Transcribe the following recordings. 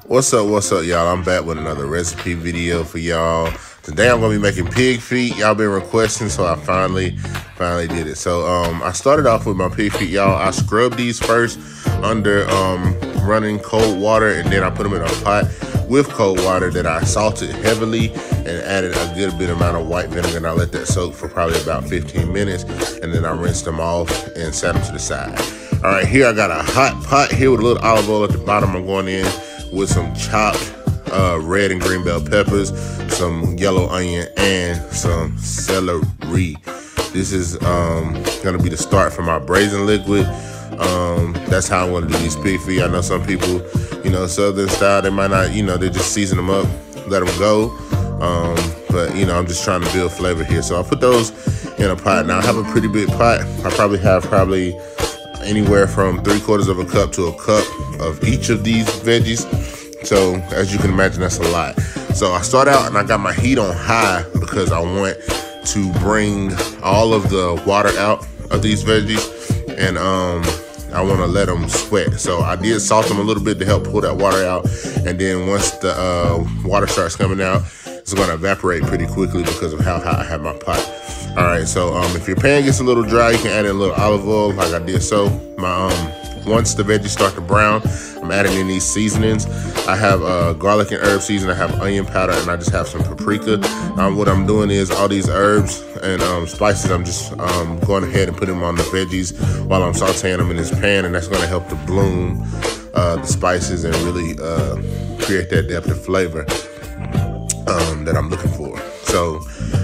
What's up, y'all? I'm back with another recipe video for y'all. Today I'm gonna be making pig feet. Y'all been requesting, so I finally did it. So I started off with my pig feet, y'all. I scrubbed these first under running cold water, and then I put them in a pot with cold water that I salted heavily and added a good bit amount of white vinegar, and I let that soak for probably about 15 minutes, and then I rinsed them off and set them to the side. All right, here I got a hot pot here with a little olive oil at the bottom. I'm going in with some chopped red and green bell peppers, some yellow onion, and some celery. This is gonna be the start for my braising liquid. That's how I want to do these pig feet. I know some people, southern style, they might not, they just season them up, let them go. But I'm just trying to build flavor here. So I'll put those in a pot. Now I have a pretty big pot. I probably have anywhere from 3/4 of a cup to a cup of each of these veggies. So as you can imagine, that's a lot. So I start out and I got my heat on high because I want to bring all of the water out of these veggies, and I want to let them sweat. So I did salt them a little bit to help pull that water out, and then once the water starts coming out, it's going to evaporate pretty quickly because of how hot I have my pot. All right, so if your pan gets a little dry, you can add in a little olive oil like I did. So once the veggies start to brown, I'm adding in these seasonings. I have garlic and herb seasoning, I have onion powder, and I just have some paprika. What I'm doing is all these herbs and spices, I'm just going ahead and putting them on the veggies while I'm sauteing them in this pan, and that's gonna help to bloom the spices and really create that depth of flavor that I'm looking for. So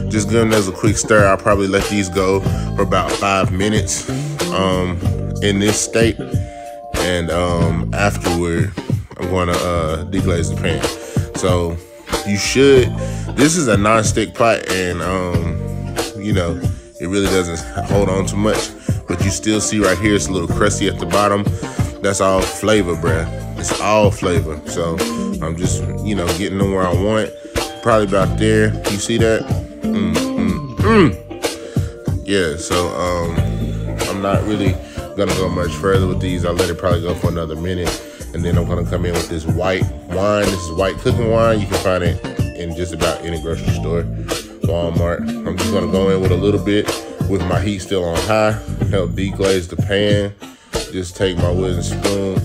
just giving those a quick stir. I'll probably let these go for about 5 minutes in this state, and afterward I'm going to deglaze the pan. So this is a non-stick pot, and it really doesn't hold on too much, but you still see right here it's a little crusty at the bottom. That's all flavor, bruh. It's all flavor. So I'm just getting them where I want. Probably about there. You see that? Yeah, so I'm not really gonna go much further with these. I'll let it probably go for another minute, and then I'm gonna come in with this white wine. This is white cooking wine. You can find it in just about any grocery store, Walmart. I'm just gonna go in with a little bit with my heat still on high, help deglaze the pan. Just take my wooden spoon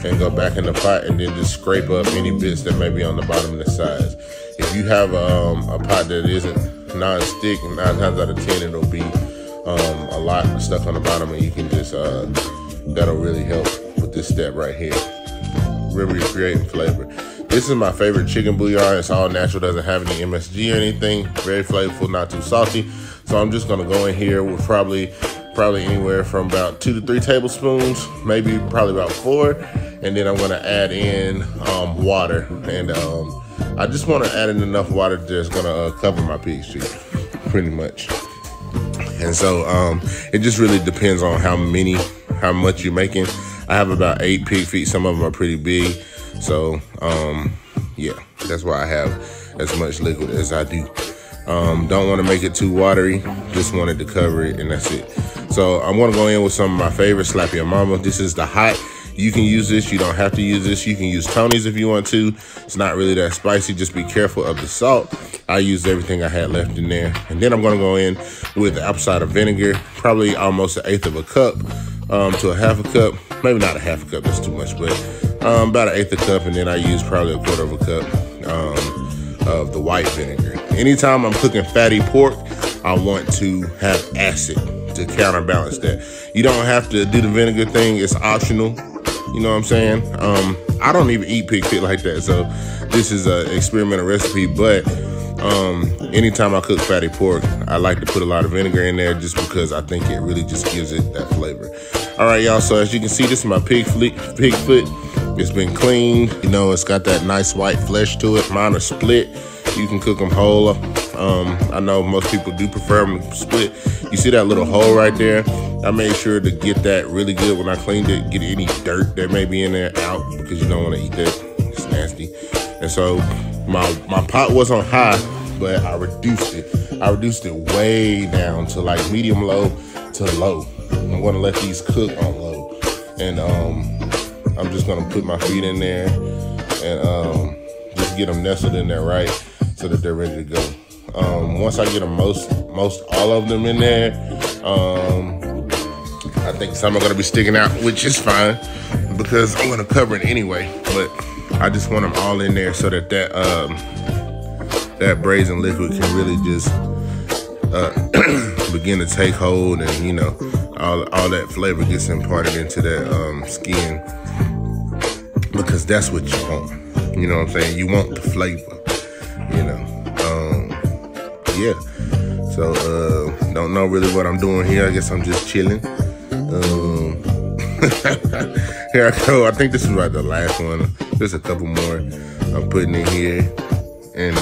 and go back in the pot, and then just scrape up any bits that may be on the bottom and the sides. If you have a pot that isn't non-stick, 9 times out of 10 it'll be a lot stuck on the bottom, and you can just that'll really help with this step right here, really creating flavor. This is my favorite chicken bouillon. It's all natural, doesn't have any MSG or anything. Very flavorful, not too salty. So I'm just gonna go in here with probably anywhere from about 2 to 3 tablespoons, maybe probably about 4, and then I'm gonna add in water, and I just want to add in enough water that's gonna cover my pig feet, pretty much. And so it just really depends on how much you're making. I have about 8 pig feet. Some of them are pretty big, so yeah, that's why I have as much liquid as I do. Don't want to make it too watery, just wanted to cover it, and that's it. So I'm gonna go in with some of my favorite, Slap Your Mama. This is the hot. You can use this, you don't have to use this. You can use Tony's if you want to. It's not really that spicy, just be careful of the salt. I used everything I had left in there. And then I'm gonna go in with apple cider vinegar, probably almost 1/8 of a cup to a 1/2 a cup. Maybe not a 1/2 a cup, that's too much, but about 1/8 a cup, and then I use probably 1/4 of a cup of the white vinegar. Anytime I'm cooking fatty pork, I want to have acid to counterbalance that. You don't have to do the vinegar thing, it's optional. You know what I'm saying? I don't even eat pig feet like that, so this is an experimental recipe, but anytime I cook fatty pork, I like to put a lot of vinegar in there just because I think it really just gives it that flavor. All right, y'all, so as you can see, this is my pig foot. It's been cleaned. It's got that nice white flesh to it. Mine are split. You can cook them whole. I know most people do prefer them split. You see that little hole right there? I made sure to get that really good when I cleaned it, get any dirt that may be in there out, because you don't want to eat that. It's nasty. And so my pot was on high, but I reduced it. I reduced it way down to like medium low to low. I'm gonna let these cook on low. And I'm just gonna put my feet in there and just get them nestled in there right so that they're ready to go. Once I get them most all of them in there, I think some are gonna be sticking out, which is fine because I'm gonna cover it anyway. But I just want them all in there so that that braising liquid can really just begin to take hold, and you know, all that flavor gets imparted into that skin, because that's what you want. You know what I'm saying? You want the flavor, you know. Yeah. So don't know really what I'm doing here. I guess I'm just chilling. Here I go. I think this is like the last one. There's a couple more I'm putting in here, and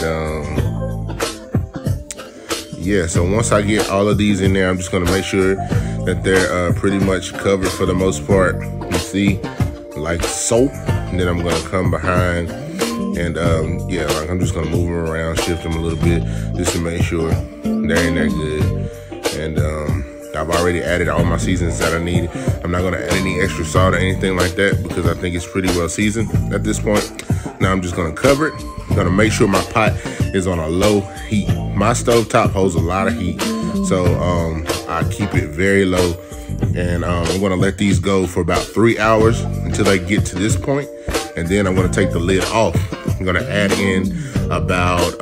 yeah. So once I get all of these in there, I'm just gonna make sure that they're pretty much covered for the most part. You see, like so. And then I'm gonna come behind and yeah, like I'm just gonna move them around, shift them a little bit just to make sure they're in there good. And I've already added all my seasons that I need. I'm not gonna add any extra salt or anything like that because I think it's pretty well seasoned at this point. Now I'm just gonna cover it. I'm gonna make sure my pot is on a low heat. My stovetop holds a lot of heat, so I keep it very low. And I'm gonna let these go for about 3 hours until they get to this point. And then I'm gonna take the lid off. I'm gonna add in about,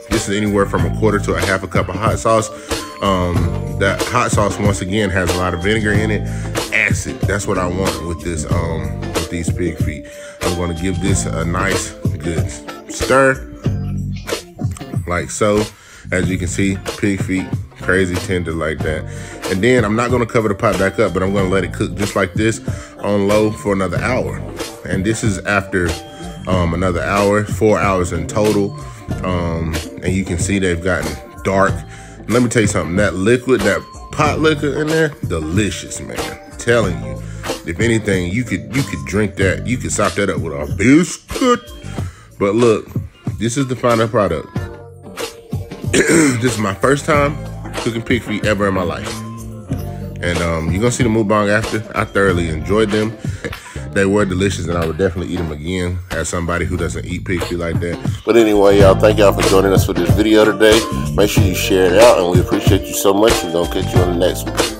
this is anywhere from 1/4 to 1/2 cup of hot sauce. That hot sauce, once again, has a lot of vinegar in it. Acid, that's what I want with this, with these pig feet. I'm gonna give this a nice, good stir, like so. As you can see, pig feet, crazy tender like that. And then I'm not gonna cover the pot back up, but I'm gonna let it cook just like this on low for another hour. And this is after another hour, 4 hours in total. And you can see they've gotten dark. Let me tell you something, that liquid, that pot liquor in there, delicious, man. I'm telling you. If anything, you could drink that, you could sop that up with a biscuit. But look, this is the final product. This is my first time cooking pig feet ever in my life. And you're gonna see the mukbang after. I thoroughly enjoyed them. They were delicious, and I would definitely eat them again as somebody who doesn't eat pig feet like that. But anyway, y'all, thank y'all for joining us for this video today. Make sure you share it out, and we appreciate you so much. We're gonna catch you on the next one.